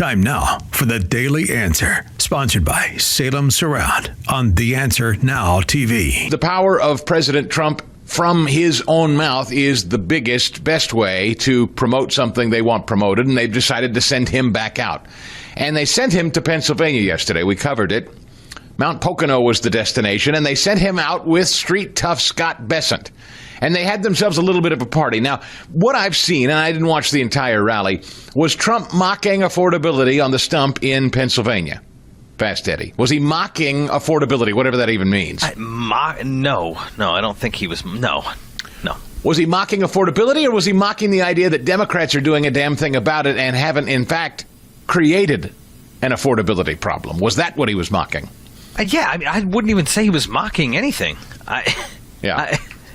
Time now for the Daily Answer, sponsored by Salem Surround on The Answer Now TV. The power of President Trump from his own mouth is the best way to promote something they want promoted, and they've decided to send him back out. And they sent him to Pennsylvania yesterday. We covered it. Mount Pocono was the destination, and they sent him out with street tough Scott Bessent. And they had themselves a little bit of a party. Now, what I've seen, and I didn't watch the entire rally, was Trump mocking affordability on the stump in Pennsylvania. Fast Eddie. Was he mocking affordability, whatever that even means? No, I don't think he was. No. Was he mocking affordability, or was he mocking the idea that Democrats are doing a damn thing about it and haven't, in fact, created an affordability problem? Was that what he was mocking? I wouldn't even say he was mocking anything.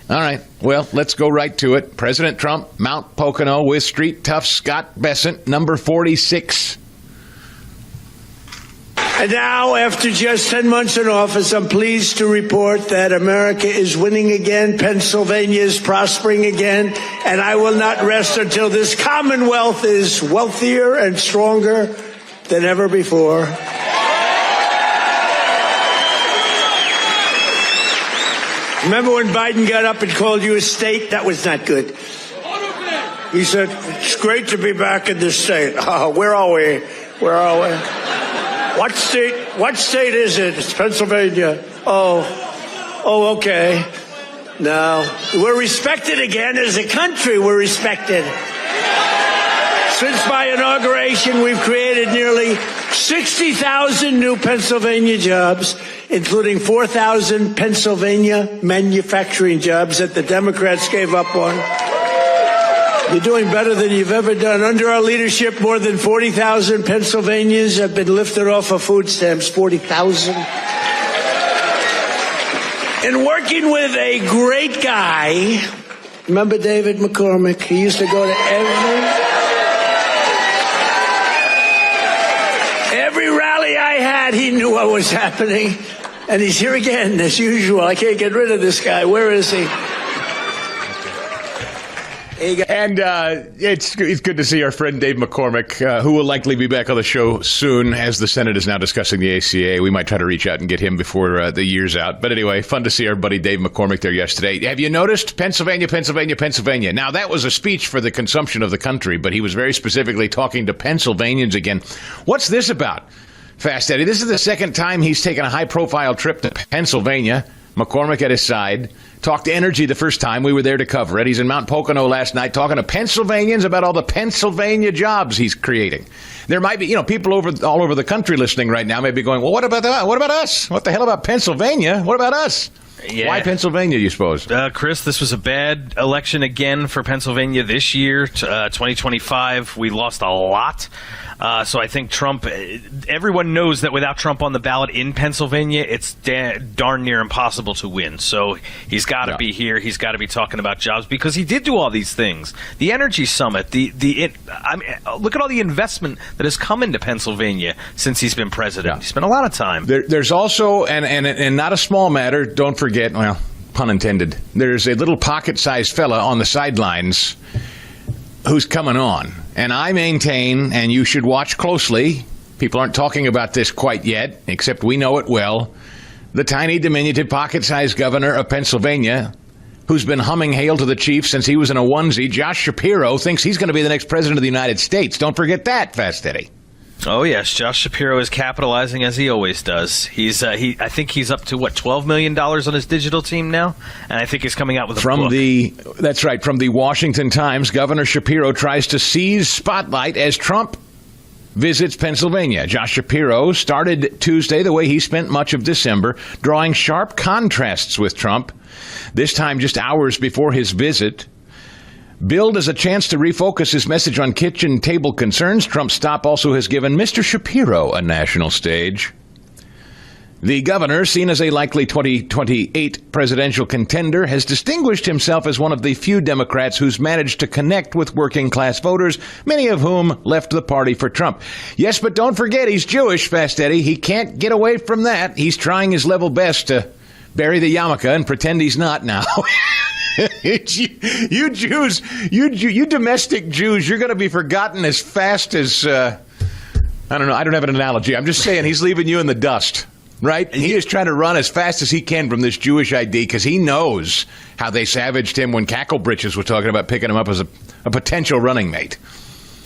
All right. Well, let's go right to it. President Trump, Mount Pocono with street tough Scott Bessent, number 46. And now, after just 10 months in office, I'm pleased to report that America is winning again, Pennsylvania is prospering again, and I will not rest until this Commonwealth is wealthier and stronger than ever before. Remember when Biden got up and called you a state? That was not good. He said, it's great to be back in this state. Oh, where are we? What state is it? It's Pennsylvania. Oh, okay. Now, we're respected again as a country. We're respected. Since my inauguration, we've created nearly 60,000 new Pennsylvania jobs, including 4,000 Pennsylvania manufacturing jobs that the Democrats gave up on. You're doing better than you've ever done. Under our leadership, more than 40,000 Pennsylvanians have been lifted off of food stamps. 40,000. And working with a great guy, remember David McCormick? He used to go to every rally I had. He knew what was happening. And he's here again, as usual. I can't get rid of this guy. Where is he? And it's good to see our friend Dave McCormick, who will likely be back on the show soon as the Senate is now discussing the ACA. We might try to reach out and get him before the year's out. But anyway, fun to see our buddy Dave McCormick there yesterday. Have you noticed? Pennsylvania. Now, that was a speech for the consumption of the country, but he was very specifically talking to Pennsylvanians again. What's this about, Fast Eddie? This is the second time he's taken a high-profile trip to Pennsylvania. McCormick at his side. Talked energy the first time. We were there to cover it. He's in Mount Pocono last night talking to Pennsylvanians about all the Pennsylvania jobs he's creating. There might be, people all over the country listening right now may be going, well, what about us? What the hell about Pennsylvania? What about us? Yeah. Why Pennsylvania, you suppose? Chris, this was a bad election again for Pennsylvania this year, 2025. We lost a lot. So I think Trump, everyone knows that without Trump on the ballot in Pennsylvania, it's darn near impossible to win. So he's got to be here. He's got to be talking about jobs because he did do all these things. The energy summit, look at all the investment that has come into Pennsylvania since he's been president. He spent a lot of time. There's also, and not a small matter, don't forget, well, pun intended, there's a little pocket-sized fella on the sidelines who's coming on. And I maintain, and you should watch closely, people aren't talking about this quite yet, except we know it well, the tiny, diminutive, pocket-sized governor of Pennsylvania, who's been humming Hail to the Chief since he was in a onesie, Josh Shapiro, thinks he's going to be the next president of the United States. Don't forget that, Fast Eddie. Oh, yes. Josh Shapiro is capitalizing as he always does. I think he's up to, $12 million on his digital team now? And I think he's coming out with a book. That's right. From the Washington Times, Governor Shapiro tries to seize spotlight as Trump visits Pennsylvania. Josh Shapiro started Tuesday the way he spent much of December, drawing sharp contrasts with Trump, this time just hours before his visit. Billed as a chance to refocus his message on kitchen table concerns, Trump's stop also has given Mr. Shapiro a national stage. The governor, seen as a likely 2028 presidential contender, has distinguished himself as one of the few Democrats who's managed to connect with working-class voters, many of whom left the party for Trump. Yes, but don't forget, he's Jewish, Fast Eddie. He can't get away from that. He's trying his level best to bury the yarmulke and pretend he's not now. You Jews, you domestic Jews, you're going to be forgotten as fast as I don't know. I don't have an analogy. I'm just saying he's leaving you in the dust, right? He is trying to run as fast as he can from this Jewish ID because he knows how they savaged him when Cacklebritches was talking about picking him up as a potential running mate.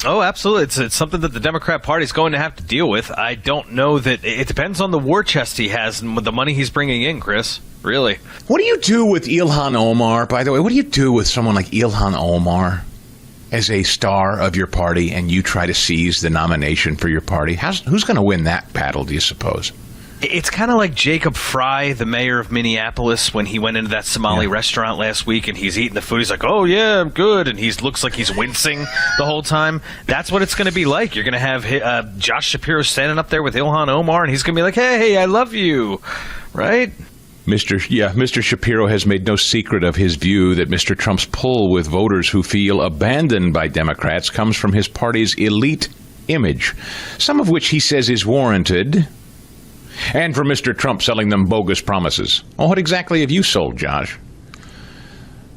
Oh, absolutely. It's something that the Democrat Party is going to have to deal with. I don't know that it depends on the war chest he has and with the money he's bringing in, Chris. Really. What do you do with Ilhan Omar, by the way? What do you do with someone like Ilhan Omar as a star of your party and you try to seize the nomination for your party? Who's going to win that battle, do you suppose? It's kind of like Jacob Fry, the mayor of Minneapolis, when he went into that Somali restaurant last week and he's eating the food. He's like, oh, yeah, I'm good. And he looks like he's wincing the whole time. That's what it's going to be like. You're going to have Josh Shapiro standing up there with Ilhan Omar, and he's going to be like, hey, I love you. Right? Mr. Shapiro has made no secret of his view that Mr. Trump's pull with voters who feel abandoned by Democrats comes from his party's elite image, some of which he says is warranted, and from Mr. Trump selling them bogus promises. Well, what exactly have you sold, Josh?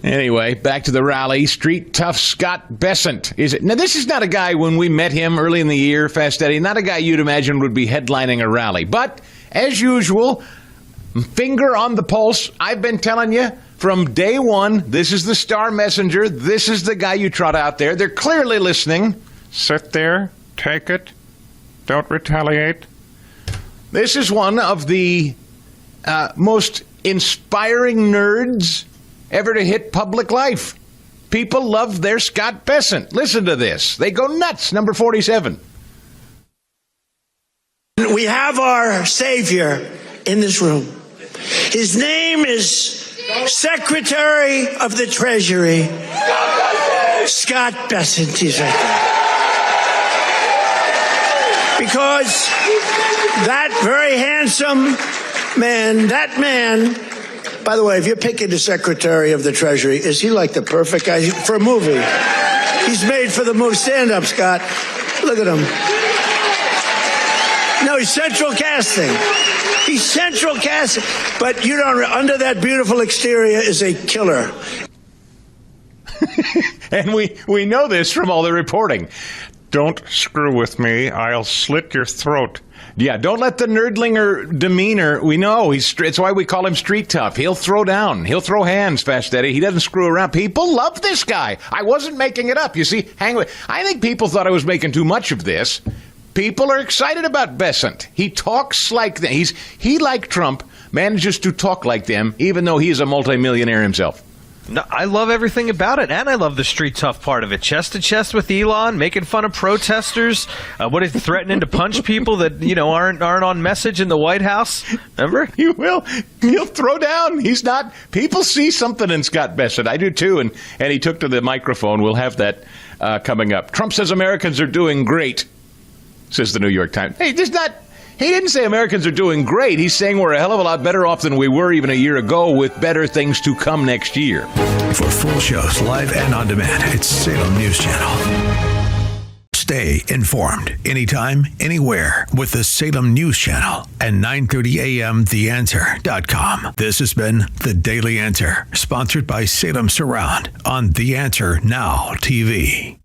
Anyway, back to the rally. Street tough Scott Bessent. Now, this is not a guy, when we met him early in the year, Fast Eddie, not a guy you'd imagine would be headlining a rally. But, as usual, finger on the pulse. I've been telling you from day one, this is the star messenger. This is the guy you trot out there. They're clearly listening. Sit there, take it, don't retaliate. This is one of the most inspiring nerds ever to hit public life. People love their Scott Bessent. Listen to this. They go nuts. Number 47. We have our savior in this room. His name is Secretary of the Treasury, Scott Bessent. He's right there. Because that very handsome man, by the way, if you're picking the Secretary of the Treasury, is he like the perfect guy for a movie? He's made for the movie. Stand up, Scott. Look at him. No, he's central casting. He's central casting. But you don't, under that beautiful exterior is a killer. And we know this from all the reporting. Don't screw with me. I'll slit your throat. Yeah, don't let the nerdlinger demeanor. We know it's why we call him street tough. He'll throw down. He'll throw hands, Fast Eddie. He doesn't screw around. People love this guy. I wasn't making it up. You see, I think people thought I was making too much of this. People are excited about Bessent. He talks like them. He, like Trump, manages to talk like them, even though he is a multimillionaire himself. No, I love everything about it, and I love the street tough part of it. Chest to chest with Elon, making fun of protesters. What is threatening to punch people that aren't on message in the White House? Remember? He will. He'll throw down. He's not. People see something in Scott Bessent. I do too. And he took to the microphone. We'll have that coming up. Trump says Americans are doing great, says the New York Times. Hey, he didn't say Americans are doing great. He's saying we're a hell of a lot better off than we were even a year ago, with better things to come next year. For full shows, live and on demand, it's Salem News Channel. Stay informed anytime, anywhere with the Salem News Channel and 9:30 a.m. TheAnswer.com. This has been The Daily Answer, sponsored by Salem Surround on The Answer Now TV.